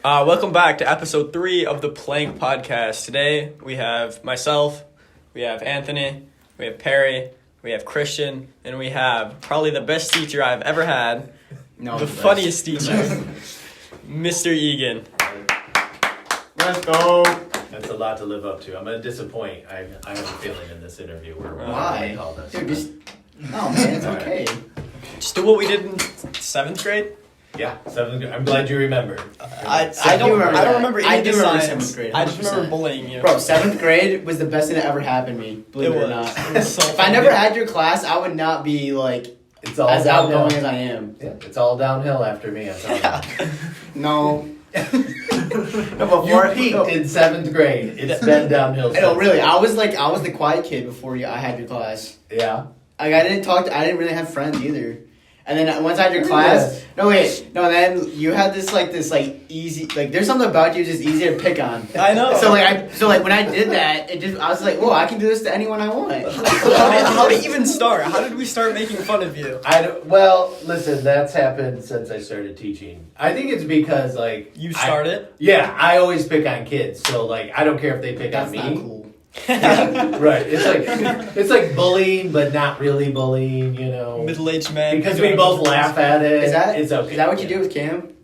Welcome back to episode 3 of the Plank Podcast. Today we have myself, we have Anthony, we have Perry, we have Christian, and we have probably the best teacher I've ever had, the funniest teacher, Mr. Eagen. Let's go. That's a lot to live up to. I'm going to disappoint. I have a feeling in this interview. Why? Call this. Dude, just... Oh, man, it's okay. Just do what we did in 7th grade. Yeah, 7th grade. I'm glad you remembered. I don't remember any of the science. 7th grade. 100%. I just remember bullying you. Bro, 7th grade was the best thing that ever happened to me. Believe it or not. It was so if I never had your class, I would not be like it's all as downhill. outgoing as I am. Yeah, it's all downhill after me. I'm telling you. No. You peaked in 7th grade. It's been downhill. No, really. I was the quiet kid before I had your class. Yeah. Like I didn't really have friends either. And then once I had your class, then you had this easy, there's something about you just easier to pick on. I know. So when I did that, I was like, whoa, I can do this to anyone I want. How did it even start? How did we start making fun of you? Well, listen, that's happened since I started teaching. I think it's because you started. I always pick on kids, so I don't care if they pick on me. That's not cool. Yeah, right. It's like bullying, but not really bullying. Middle-aged man. Because we both laugh at it. It's okay. Is that what you do with Cam?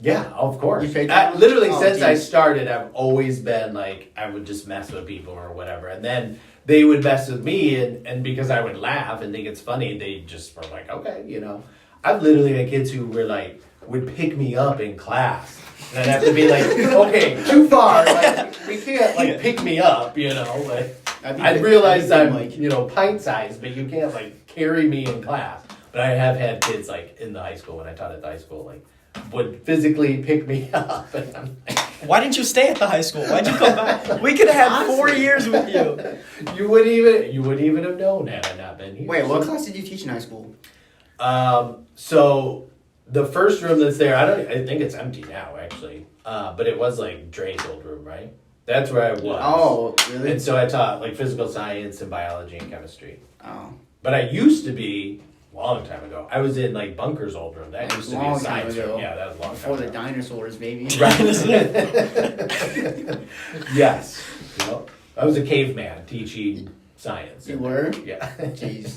Yeah, of course. You fake literally, Oh, since I geez. started, I've always been I would just mess with people or whatever, and then they would mess with me, and because I would laugh and think it's funny, they just were like, okay, I've literally had kids who were would pick me up in class. And I'd have to be okay, too far. We can't pick me up, I realize I'm pint-sized, but you can't carry me in class. But I have had kids in the high school when I taught at the high school would physically pick me up. And I'm why didn't you stay at the high school? Why'd you come back? We could have had 4 years with you. You wouldn't even have known had I not been here. Wait, what class did you teach in high school? So the first room that's there, I think it's empty now actually. But it was Dre's old room, right? That's where I was. Oh, really? And so I taught physical science and biology and chemistry. Oh. But I used to be a long time ago. I was in Bunker's old room. That used to be a Long science time ago. room. Yeah, that was a long time Before the ago. dinosaurs, baby. Yes. I was a caveman teaching science. You were? Yeah. Jeez.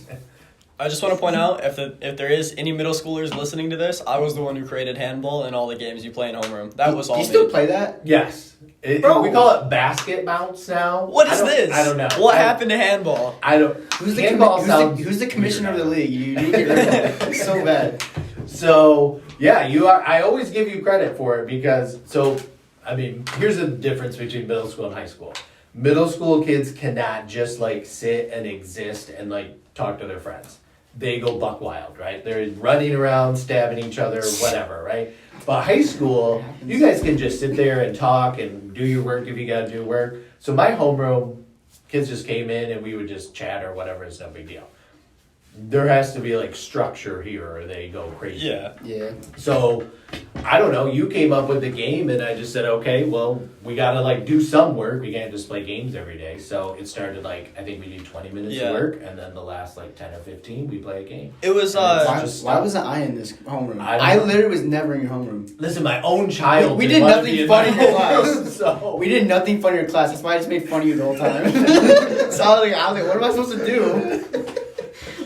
I just want to point out, if there is any middle schoolers listening to this, I was the one who created handball and all the games you play in homeroom. That was all Do me. you still play that? Yes. Bro. We call it basket bounce now. What is this? I don't know. What happened to handball? I don't. Who's the, handball sounds who's the commissioner of weird. the league? You need to get rid of that. It's so bad. So yeah, you are. I always give you credit for it because. So I mean, here's the difference between middle school and high school. Middle school kids cannot just sit and exist and talk to their friends. They go buck wild, right? They're running around, stabbing each other, whatever, right? But high school, you guys can just sit there and talk and do your work if you got to do work. So my homeroom, kids just came in and we would just chat or whatever. It's no big deal. There has to be structure here or they go crazy. Yeah. So, I don't know, you came up with the game and I just said, okay, well, we gotta do some work. We can't just play games every day. So it started I think we do 20 minutes of work and then the last 10 or 15 we play a game. It was Why wasn't I in this homeroom? I literally was never in your homeroom. Listen, my own child. We did nothing fun in your class. So We did nothing fun in your class. That's why I just made fun of you the whole time. So I was like, what am I supposed to do?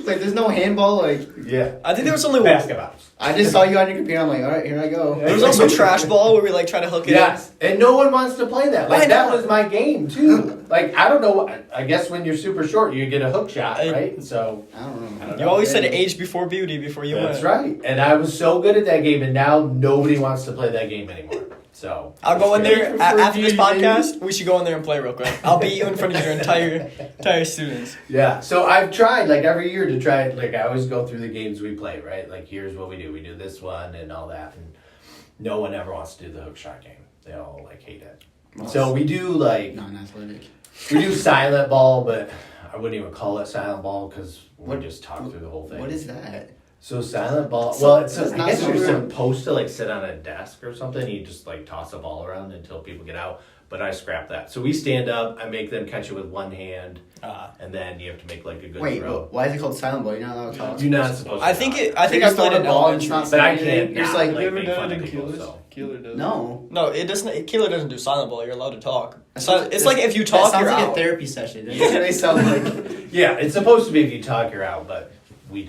There's no handball. yeah, I think there was only basketball. I just saw you on your computer. I'm like, all right, here I go. There was also trash ball where we try to hook it Yes, and no one wants to play that. Why That not? was my game too. I don't know. I guess when you're super short, you get a hook shot, right? So I don't know. You always said age before beauty before you that's went. right. And I was so good at that game, and now nobody wants to play that game anymore. So I'll go in there For after this beauty, podcast. We should go in there and play real quick. I'll beat you in front of your entire students. Yeah. So I've tried every year to try. I always go through the games we play. Right. Here's what we do. We do this one and all that, and no one ever wants to do the hook shot game. They all hate it. So we do Non-athletic. we do silent ball, but I wouldn't even call it silent ball because we just talk through the whole thing. What is that? So silent ball. So- Well, it's I not guess so you're weird. supposed to sit on a desk or something. You just toss a ball around until people get out. But I scrap that. So we stand up. I make them catch it with one hand, and then you have to make a good Wait, throw. but why is it called silent ball? You're not allowed to talk. You're not supposed to. I think talk. I think You I just played throw in the ball and elementary. it's not But I saying anything. can't. You're just not, like, you ever make done fun it of in people. Coolers? So Keeler does. No. No, it doesn't. Keeler doesn't do silent ball. You're allowed to talk. That So sounds- it's like if you talk, that sounds you're like out. a therapy session. That's what they sound like. Yeah, it's supposed to be if you talk, you're out, but we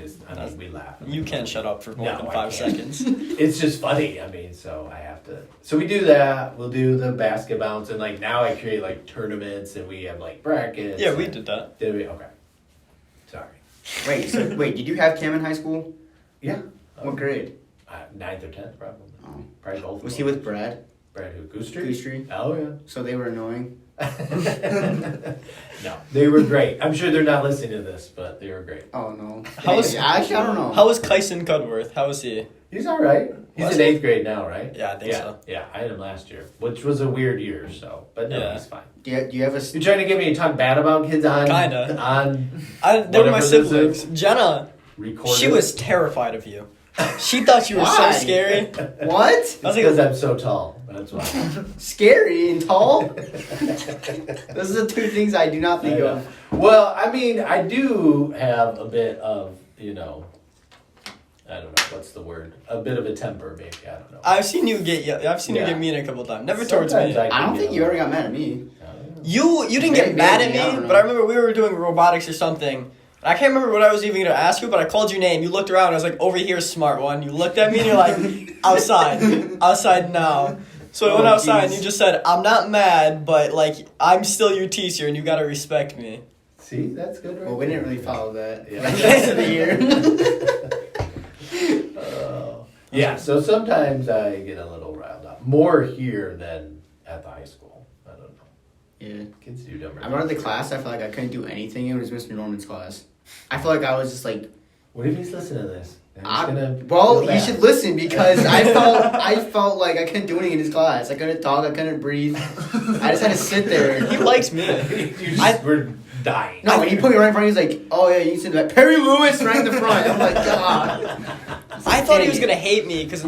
laugh. You can't shut up for more No, than I 5 can't. seconds. It's just funny. I mean, so I have to. So we do that. We'll do the basket bounce, and like now I create like tournaments, and we have like brackets. Yeah, we and- did that. Did we? Okay. Sorry. Wait, did you have Cam in high school? Yeah. What grade? 9th or 10th, probably. Oh. Probably both. Was of he them. with Brad? Brad who? Goose Street? Goose Street? Oh yeah. So they were annoying. No, they were great. I'm sure they're not listening to this, but they were great. Oh no. How was- Actually, I don't know. How was Kyson Cudworth? How was he? He's all right. He's Was in he? 8th grade now, right? Yeah, I think so. Yeah, I had him last year, which was a weird year. So, but no, Yeah. he's fine. Do you have a? You trying to get me to talk bad about kids on? Kinda. On They were my Whatever this siblings. is. Jenna, recorded. she was terrified of you. She thought you were so Why? scary. What? I was because like, I'm so tall. That's why. Scary and tall? Those are the two things I do not think I of. know. Well, I mean, I do have a bit of, I don't know, what's the word? A bit of a temper, maybe. I don't know. I've seen you get you Yeah. get mean a couple times. Never towards Sometimes me. I don't think you ever got mad at me. You didn't Maybe, get mad at I don't me, know. but I remember we were doing robotics or something. I can't remember what I was even going to ask you, but I called your name. You looked around. I was like, over here, smart one. You looked at me and you're like, outside now. So I went Oh, outside and geez. you just said, I'm not mad, but like, I'm still your teacher and you got to respect me. See, that's good, right? Well, we didn't really follow that. Yeah. Like the rest of the year. Yeah, so sometimes I get a little riled up. More here than at the high school. I don't know. Yeah. Kids do dumber I remember the class, I felt like I couldn't do anything. It was Mr. Norman's class. I feel like I was just like, What if he's listening to this? Then he's gonna well, feel you bad. should listen because I felt like I couldn't do anything in his class. I couldn't talk, I couldn't breathe. I just had to sit there. He likes me. You just were dying. No, when he put me right in front, he was like, "Oh yeah, you can sit back." Perry Lewis right in the front. I'm like, God. I thought he was going to hate me because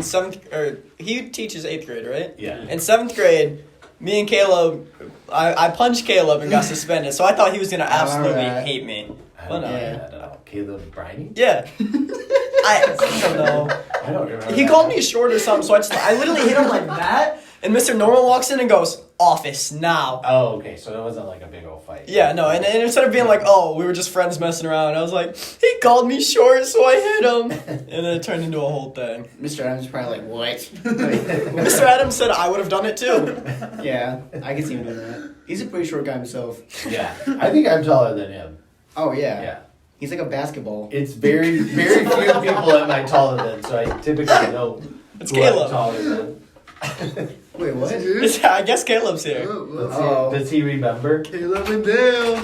he teaches 8th grade, right? Yeah. In 7th grade, me and Caleb, I punched Caleb and got suspended. So I thought he was going to absolutely Alright. hate me. I Well, don't, no. I don't know. Caleb Briney? Yeah. I don't know. I don't remember. He called me short or something, so I literally hit him like that. And Mr. Normal walks in and goes, "Office now." Oh, okay. So it wasn't like a big old fight. Yeah, no, and instead of being like, "Oh, we were just friends messing around," I was like, "He called me short, so I hit him," and then it turned into a whole thing. Mr. Adams is probably like, "What?" Mr. Adams said I would have done it too. Yeah, I can see him doing that. He's a pretty short guy himself. Yeah. I think I'm taller than him. Oh yeah. Yeah. He's like a basketball. It's very, very few people am I taller than, so I typically know It's who I'm Caleb. taller than. Wait, what? I guess Caleb's here. Oh. Does he remember? Caleb and Dale.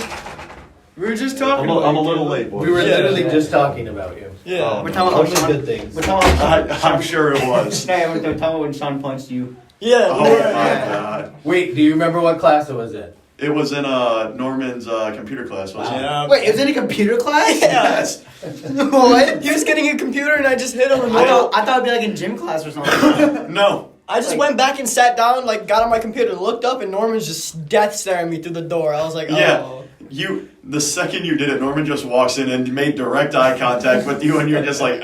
We were just talking. I'm a little late, boys. We were Yeah. literally just talking about you. Yeah. We're talking about Only Sean. good things. We're talking about I'm sure it was. No, we're talking about when Sean punched you. Yeah. Oh my yeah. god. Wait, do you remember what class it was in? It was in Norman's computer class, wasn't Yeah. Wait, is it a computer class? it? Yes. What? He was getting a computer and I just hit him. And I thought it'd be like in gym class or something. No. I just Like- went back and sat down, like got on my computer, looked up, and Norman's just death staring me through the door. I was like, Yeah. oh. The second you did it, Norman just walks in and made direct eye contact with you, and you're just like,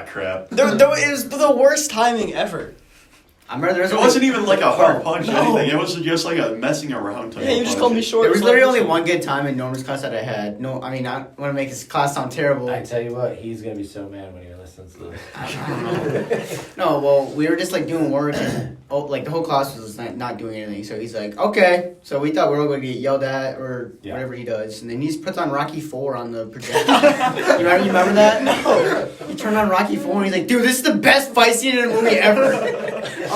crap. It was the worst timing ever. I remember there was It wasn't even like a hard Oh, punch or no. anything. It was just like a messing around type Yeah, you of just punch. called me short. There was so literally I only just- one good time in Norman's class that I had. No, I mean, I don't want to make his class sound terrible. I tell you what, he's gonna be so mad when he listens to this. I don't know. No, well, we were just like doing work, and like the whole class was not doing anything. So he's like, okay. So we thought we were going to get yelled at or Yeah. whatever he does, and then he just puts on Rocky IV on the projector. you remember that? No. He turned on Rocky IV and he's like, dude, this is the best fight scene in a movie ever.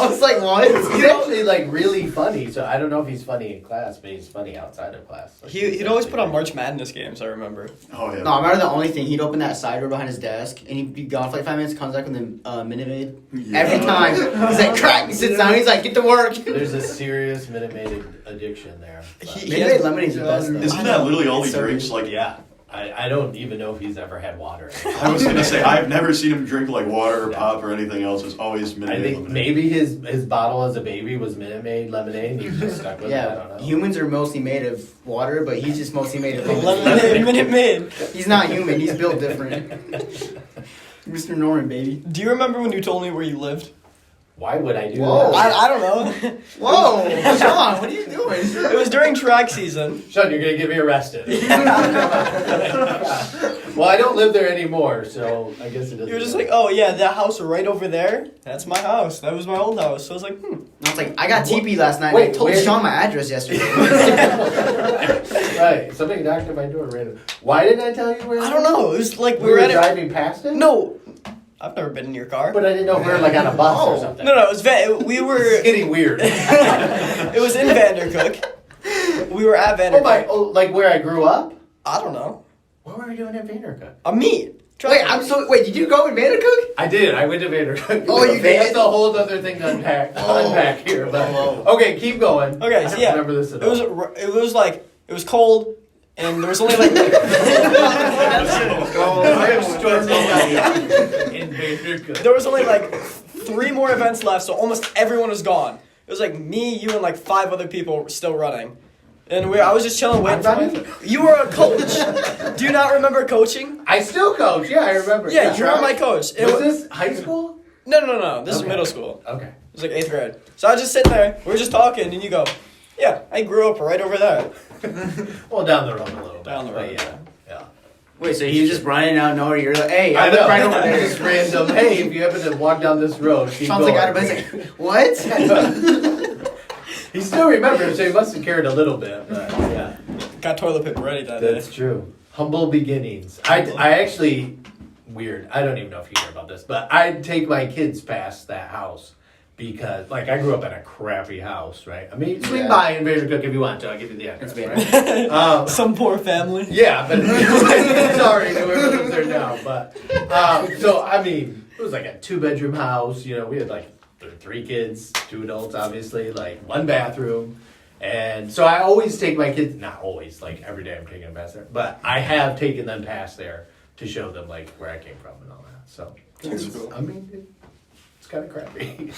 I was like, what? He's actually like really funny, so I don't know if he's funny in class, but he's funny outside of class. Like, He'd always put on March Madness games, I remember. Oh, yeah. No, I remember the only thing. He'd open that side door behind his desk, and he'd be gone for like 5 minutes, comes back with a Minute Maid. Yeah. Every time. He's like, crack, he sits down, he's like, get to work. There's a serious Minute Maid addiction there. but- He Minute has- Maid lemonade's the best, though. Isn't that literally all he It's so drinks? good. Like, yeah, I don't even know if he's ever had water. I was gonna say, I've never seen him drink like water or Yeah. pop or anything else. It's always Minute I Maid think lemonade. maybe his bottle as a baby was Minute Maid lemonade, and he's just stuck with it. I Yeah, don't know. humans are mostly made of water, but he's just mostly made of Lemonade Minute Maid. He's not human, he's built different. Mr. Norman, baby. Do you remember when you told me where you lived? Why would I do Whoa. that? I don't know. Whoa, Sean, what are you doing? It was during track season. Sean, you're gonna get me arrested. Well, I don't live there anymore, so I guess it doesn't. You were just matter. like, oh yeah, that house right over there, that's my house. That was my old house. So I was like, I was like, I got TP last night. Wait, and I told where- Sean my address yesterday. Right, somebody knocked at my door random. Why didn't I tell you where? I don't know. It was like We were at it. driving past it. No, I've never been in your car. But I didn't know if we were like on a bus or something. No, it was we were. It's getting weird. It was in Vandercook. We were at Vandercook. Like where I grew up? I don't know. What were we doing at Vandercook? A meet. Wait, did you go with Vandercook? I did. I went to Vandercook. Oh, you did? That's a whole other thing to unpack here. But okay, keep going. Okay, I so don't yeah, remember this at all. it was like it was cold, and there was only like. I am storming in Vandercook. There was only like 3 more events left, so almost everyone was gone. It was like me, you, and like 5 other people still running. And I was just chilling, waiting for my... You were a coach. Do you not remember coaching? I still coach. Yeah, I remember. Yeah, you were my coach. Was this high school? No. This is Okay. middle school. Okay. It was like 8th grade. So I was just sitting there, we were just talking, and you go, yeah, I grew up right over there. Well, down the road a little bit. Down the road, but yeah. Wait, so he was just running out of nowhere. You're like, hey, I I live know. right over there. Just random. Hey, if you happen to walk down this road, keep Sean's going. like out of bed. He's like, what? He still remembers, so he must have cared a little bit. But yeah, Got toilet paper ready that day. that's true. Humble beginnings. I actually weird. I don't even know if you hear about this, but I'd take my kids past that house because, like, I grew up in a crappy house, right? I mean, swing by in Vandercook if you want to. I'll give you the address. It's Right? Some poor family. Yeah, but sorry, whoever lives there now. But so I mean, it was like a 2-bedroom house. You know, we had like 3 kids, 2 adults, obviously, like 1 bathroom. And so I always take my kids, not always, like every day I'm taking them past there, but I have taken them past there to show them like where I came from and all that. So That's cool. I mean, it's kind of crappy.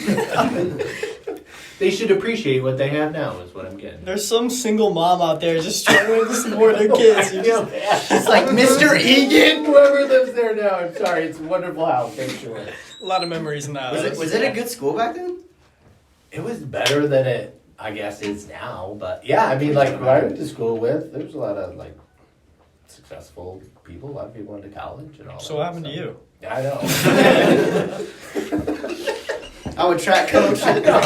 They should appreciate what they have now, is what I'm getting. There's some single mom out there just struggling to support their kids. You just, It's like Mr. Eagen. Whoever lives there now, I'm sorry, it's a wonderful house, I'm sure. a lot of memories now. Was it a good school back then? It was better than it, I guess, is now. But yeah, I mean, like, who I went to school with, there's a lot of, like, successful people. A lot of people went to college and all that. So what happened to you? Yeah, I know. I'm a track coach. I know.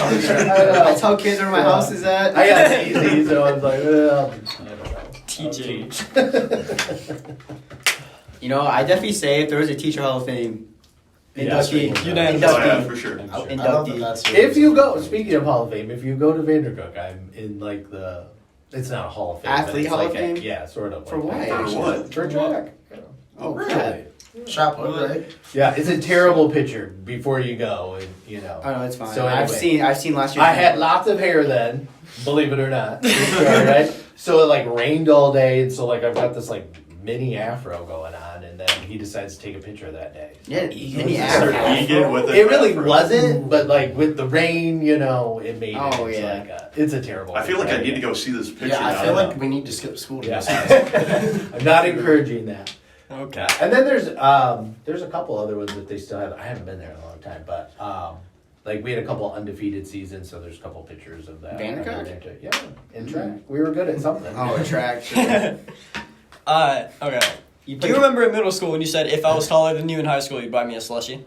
I tell kids where my house is at. I got it easy, so I was like, well, I don't know. TJ. You know, I definitely say if there was a teacher Hall of Fame, inductee. Unanimous. Oh, yeah, for sure. Inductee. If you go, speaking of Hall of Fame, if you go to Vandercook, I'm in like the, it's not a Hall of Fame. but Athlete it's Hall like of Fame? Yeah, sort of. For like what? that. For what? For track. Oh, really? Shot put, right? Yeah, it's a terrible picture before you go, and you know. Oh no, it's fine. So I've anyway. seen last year. I had lots of hair then, believe it or not. Right? So it like rained all day, and so like I've got this like mini afro going on, and then he decides to take a picture that day. Yeah, any Mr. afro. Eagen with It really afro. wasn't, but like with the rain, you know, it made Oh, it. It's yeah. like it's a terrible. I feel like I picture. need to go see this picture Yeah, I now. feel like we need to skip school to Yeah. go see this. I'm not encouraging that. Okay. And then there's a couple other ones that they still have. I haven't been there in a long time, but like we had a couple undefeated seasons, so there's a couple pictures of that. Vandercook? Yeah, in track. We were good at something. Oh, track. Okay. Do you remember in middle school when you said if I was taller than you in high school, you'd buy me a slushie?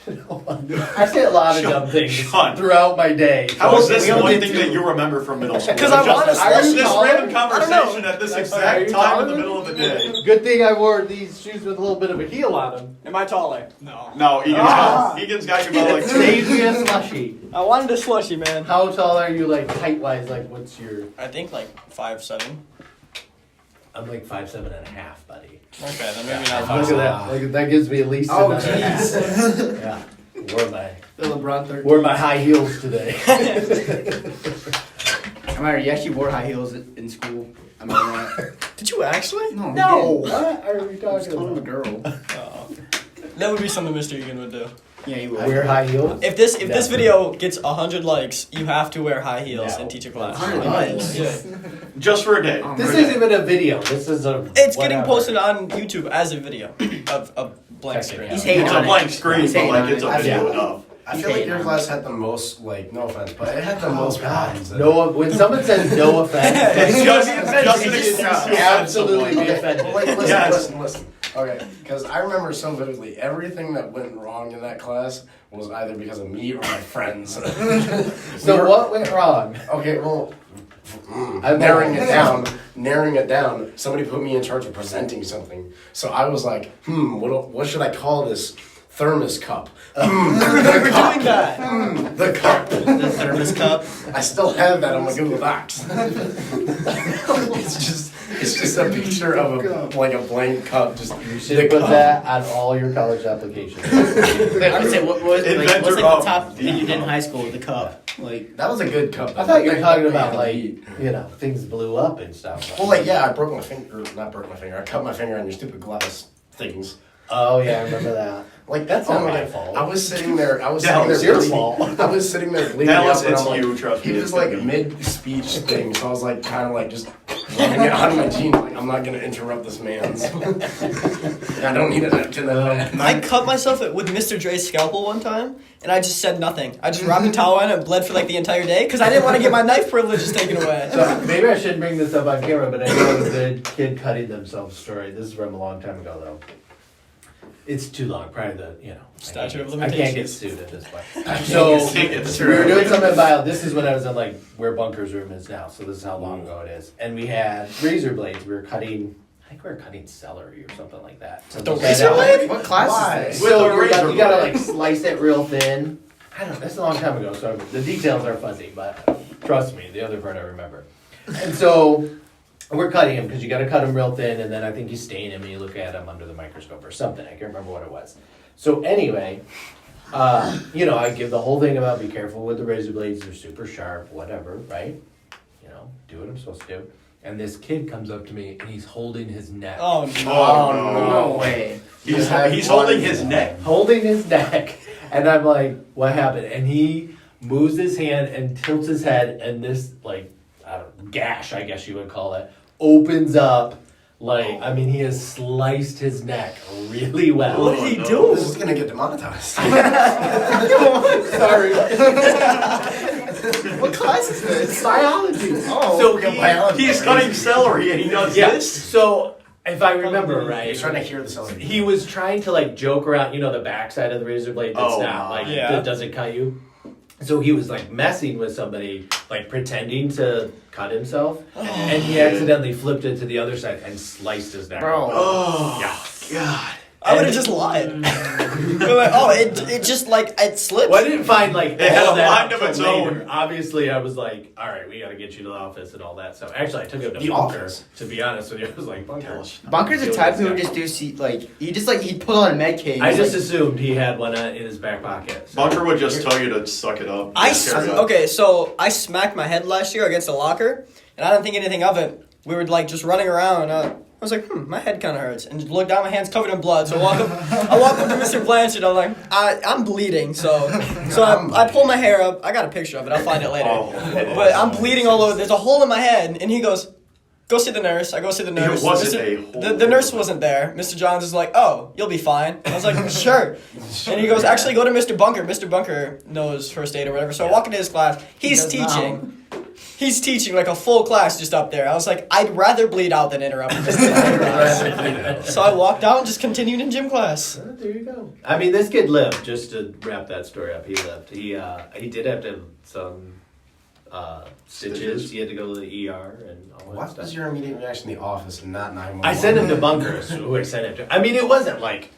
I say a lot of dumb things Sean. throughout my day. How is this We all one did thing too. that you remember from middle school? 'Cause I Just want a this slushie. random I don't conversation know. at this Are exact you time taller in the than middle of the day. Good thing I wore these shoes with a little bit of a heel on them. Am I taller? No. No, Egan's got you about like Save me a slushie. I wanted a slushie, man. How tall are you, like height wise? Like, what's your? I think like 5'7". I'm like 5'7.5", buddy. Okay, then maybe not Look 5'7". at that. Like, that gives me at least. Oh, another half. jeez. Yeah. Wore my The LeBron 13. wore my high heels today. I remember you actually wore high heels in school. I remember that. Did you actually? No, No. He What are we didn't. I was talking calling him a about? girl. Oh. That would be something Mr. Egan would do. Yeah, you would. Wear high heels. If this Never. video gets 100 likes, you have to wear high heels No. and teach a class. 100 likes. Yeah. just for a day. This isn't even a video. This is a. It's getting whatever. posted on YouTube as a video of a blank Check it screen. out. He's hating It's on a it. blank screen, He's but hating like on it's it. a video Yeah. enough. I feel like your class had the most, like, no offense, but it had the most problems. No, when someone says no offense, Just an excuse to offend absolutely someone. be offended. Well, like, listen, Yes. listen. Okay, because I remember so vividly, everything that went wrong in that class was either because of me or my friends. So what went wrong? Okay, well, I'm narrowing it down, somebody put me in charge of presenting something. So I was like, what should I call this thermos cup? We're doing that. The cup. The thermos cup. I still have that on my Google Docs. It's just a picture of a blank cup. Just You should put that on all your college applications. I would say what's Inventor like of the top thing you the- did in high school? The cup. Like that was a good cup. I thought you were talking about like, things blew up and stuff. Well, like I broke my finger. Not broke my finger. I cut my finger on your stupid glass things. Oh yeah, I remember that. Like That's oh not my my God. fault. I was sitting there. It's your bleeding. fault. I was sitting there bleeding Dallas, out, and it's I'm like, you, trust me. he was it's like me. mid-speech thing, so I was like kind of like just rubbing it on my jeans. Like I'm not gonna interrupt this man's. I don't need a napkin. I cut myself with Mr. Dre's scalpel one time, and I just said nothing. I just wrapped a towel in it and bled for like the entire day because I didn't want to get my knife privileges taken away. So maybe I shouldn't bring this up on camera, but I know a good kid cutting themselves story. This is from a long time ago though. It's too long, probably Statute of I can't get limitations. sued at this point. So So we were doing something about this is when I was in like where Bunker's room is now, so this is how long ago it is. And we had razor blades. We were cutting, I think we were cutting celery or something like that. So The just razor had- blade? what class Why? is this? With So a razor you gotta blade. like slice it real thin. I don't know, that's a long time ago, so the details are fuzzy, but trust me, the other part I remember. And so we're cutting him because you gotta cut him real thin, and then I think you stain him and you look at him under the microscope or something. I can't remember what it was. So anyway, I give the whole thing about be careful with the razor blades, they're super sharp, whatever, right? Do what I'm supposed to do. And this kid comes up to me and he's holding his neck. Oh no. Oh, No way. He's holding his neck. Holding his neck. And I'm like, what happened? And he moves his hand and tilts his head, and this, like, gash, I guess you would call it, opens up. Like, I mean, he has sliced his neck really well. What did he no. do? This is gonna get demonetized. Sorry. What class is this? Biology. Oh, So okay, he- biology. He's cutting celery and he does Yeah. this. So if I remember right, He's trying to hear the celery. he was trying to like joke around, the backside of the razor blade that's Oh, not like yeah. that doesn't cut you. So he was like messing with somebody, like pretending to cut himself, and he accidentally flipped it to the other side and sliced his neck. Bro. open. Oh, Yeah. God. I would have just lied. We're like, oh, it just like it slipped. Well, I didn't find like It had all a that mind out of its till later. own. Obviously, I was like, all right, we got to get you to the office and all that. So actually, I took him to The Bunker. office? To be honest with you, I was like, Bunker. Tell us. Bunker's the type who would just do he'd pull out a med case. I just assumed he had one in his back pocket. So. Bunker would just tell you to suck it up. So I smacked my head last year against a locker, and I didn't think anything of it. We were like just running around. I was like, my head kind of hurts, and just looked down, my hand's covered in blood. So I walk up to Mr. Blanchard. I'm like, I'm bleeding. So I pull my hair up. I got a picture of it. I'll find it later. Oh. But I'm bleeding all over. There's a hole in my head, and he goes, go see the nurse. I go see the nurse. It wasn't a hole. The nurse wasn't there. Mr. Johns is like, oh, you'll be fine. I was like, sure. And he goes, actually, go to Mr. Bunker. Mr. Bunker knows first aid or whatever. So I walk into his class. He's does now. teaching. He's teaching like a full class just up there. I was like, I'd rather bleed out than interrupt this entire class. So I walked out and just continued in gym class. Oh, there you go. I mean, this kid lived. Just to wrap that story up, he lived. He did have to have some stitches. He had to go to the ER and all that What stuff. was your immediate reaction in the office and not 911? I sent him to Bunkers, who I sent him to. I mean, it wasn't like,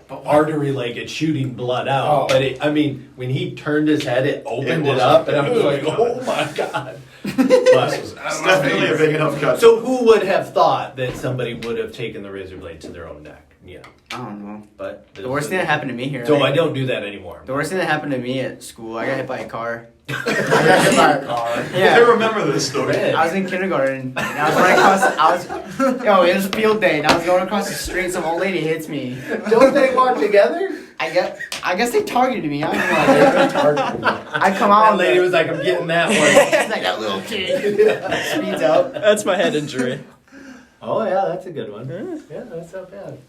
artery like it's shooting blood out. Oh. But when he turned his head, it opened it was up, a and I was big like, cut. oh my God. But, It's definitely a big enough cut. so who would have thought that somebody would have taken the razor blade to their own neck? I don't know. But The worst thing that happened to me here. So I don't do that anymore. The worst thing that happened to me at school, I got hit by a car. I got hit by a car. I Yeah. remember this story. I was in kindergarten, and I was running across. It was a field day, and I was going across the street. Some old lady hits me. Don't they walk together? I guess they targeted me. I don't know. I come out. That lady was like, I'm getting that one. It's like that little kid speeds up. That's my head injury. Oh yeah, that's a good one. Yeah, that's not bad.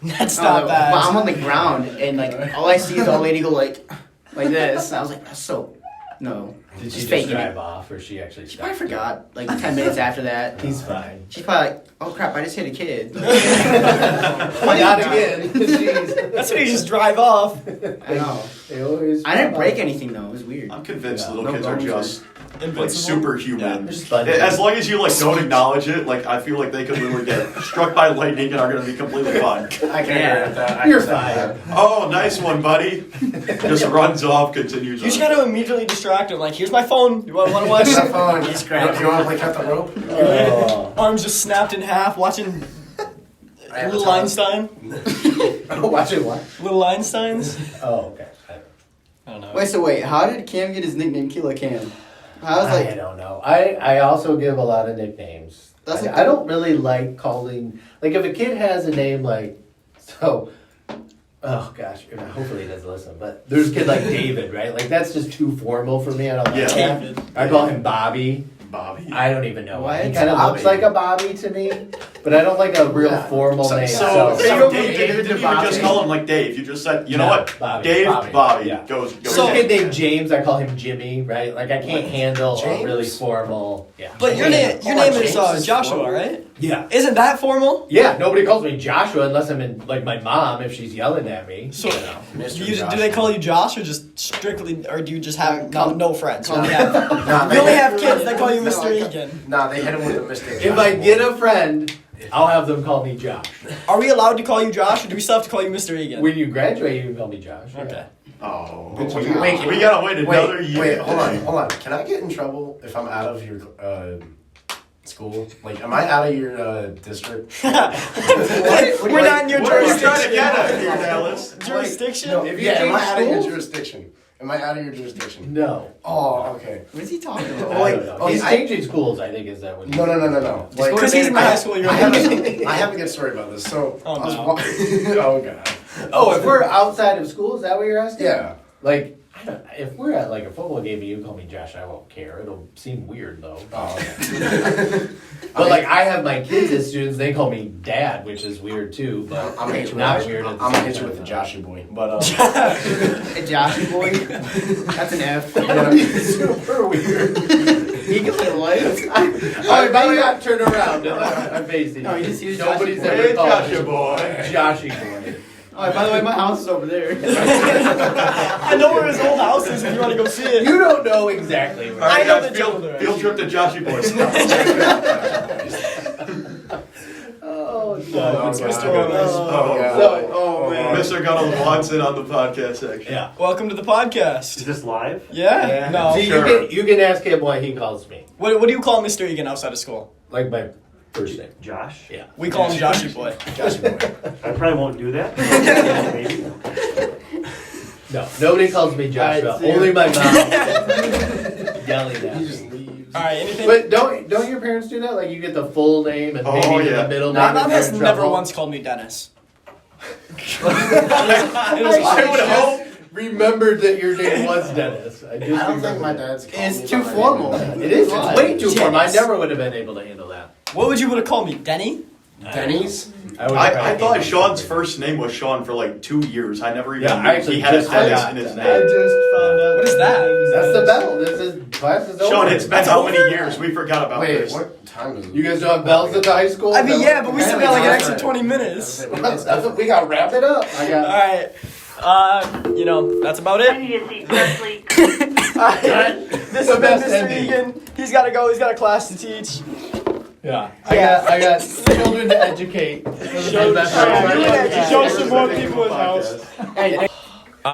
That's not But bad. I'm on the ground, and like all I see is the old lady go like, like this. And I was like, that's so. No. Did she She's just faking drive it. off, or she actually? She probably forgot. Like 10 minutes after that. He's fine. She's probably like, oh crap, I just hit a kid. Not again. Jeez. That's when you just drive off. I know. They always. I didn't break anything though. It was weird. I'm convinced Yeah. little No kids are bones just like Invincible. superhuman. They're spongy. As long as you like don't acknowledge it, like I feel like they could literally get struck by lightning and are gonna be completely fine. I can Yeah. agree with that. You're fine. Oh, nice one, buddy. Just runs off, continues. You just on. gotta immediately distract him. Like, here's my phone. You want to watch? Where's that phone? He's grabbed You want to play cut the rope? Oh. Arms just snapped in half, watching I have Little a ton. Einstein. Watching what? Little Einsteins. Oh, okay. I don't know. Wait, how did Cam get his nickname Kilo Cam? I was I like, don't know. I also give a lot of nicknames. That's like I don't really like calling, like if a kid has a name like, so, oh gosh, hopefully he doesn't listen, but there's a kid like David, right? Like that's just too formal for me. I don't like Yeah. that. David. I call him Bobby. Bobby. I don't even know. What? He kind of looks Bobby. like a Bobby to me, but I don't like a real Yeah. formal name. So, So- Dave, David didn't to even just Bobby. call him like Dave. You just said, you know No, what? Bobby. Dave, Bobby. Yeah. Goes. So So- a kid named James, I call him Jimmy, right? Like I can't handle a James? really formal. Yeah. But your name is James is Joshua, formal. right? Yeah. Isn't that formal? Yeah, nobody calls me Joshua unless I'm in, like, my mom, if she's yelling at me. So, you know. do they call you Josh or just strictly, or do you just have no friends? You Call- only have, Nah, you only have kids that call you Mr. No, Eagen. Nah, they hit him with a mistake. If I get a friend, I'll have them call me Josh. Are we allowed to call you Josh, or do we still have to call you Mr. Eagen? When you graduate, you can call me Josh. yeah. Okay. Oh, Wait, we gotta wait another year. Wait, hold on. Can I get in trouble if I'm out of your school? Like, am I out of your district? We're not in your What are you trying to jurisdiction. get at here, Dallas? Jurisdiction? No, If you yeah, am change I out of your schools? jurisdiction? Am I out of your jurisdiction? No. Oh, okay. what is he talking I about? don't know. oh, He's I- changing schools, I think, is that what No. Like, Because he's in high school, you're I have a good story about this. So, Oh, I was no. oh god. Oh, if we're outside of school, is that what you're asking? Yeah. Like, I don't, if we're at, like, a football game and you call me Josh, I won't care. It'll seem weird, though. Oh, okay. But, like, I have my kids as students, they call me Dad, which is weird, too, but I'm gonna hit you not with weird at the I'm gonna same hit you time, with the though. Joshy boy, but Hey, Joshy boy. That's an F. Super weird. He can say what? Oh, if I got turned around, I'm facing No, you. you just use Nobody's Joshy ever Hey, called Joshua me boy. Joshy boy. Oh, by the way, my house is over there. I know where his old house is if you want to go see it. You don't know exactly where. All right, I know guys, the field, Joe field trip to Joshy Boy's. Oh, Oh, no. It's God. Mr. Gomez. Oh, God. So, Oh, man. Mr. Gunnell Watson on the podcast section. yeah. Welcome to the podcast. Is this live? Yeah? Yeah. No. See, Sure. you can ask him what he calls me. What do you call Mr. Eagen outside of school? Like my first name. Josh? Yeah. We call him Joshy Boy. Joshy boy. I probably won't do that. Maybe. No, nobody calls me Joshua. Alright, see ya. Only my mom yelling at He me. just leaves. All right, anything? But don't your parents do that? Like you get the full name and Oh, maybe yeah. the middle My name. mom if has you're in never trouble? once called me Dennis. I would have remembered that your name was Dennis. I just I don't think remembered my that. dad's called me It's by too my name. formal. It is. It's Why? way too formal. I Dennis. never would have been able to handle that. What would you would have called me? Denny? Denny's? I thought Sean's first name was Sean for like 2 years. I never even Yeah, I knew actually he had a just found Dennis out in his that. name. just found out. What is that? That's the bell. This is class is over. Sean, it's been That's how over? many years? We forgot about Wait, this. what time is it? You guys don't have bells at the high school? I mean, yeah, but we still got like an extra Right. 20 minutes. We got to wrap it up. I got. Alright, that's about I it. need to see Leslie. This The has been best Mr. ending. Eagen. He's got to go. He's got a class to teach. Yeah, I got children to educate. Show some more people his house. Hey,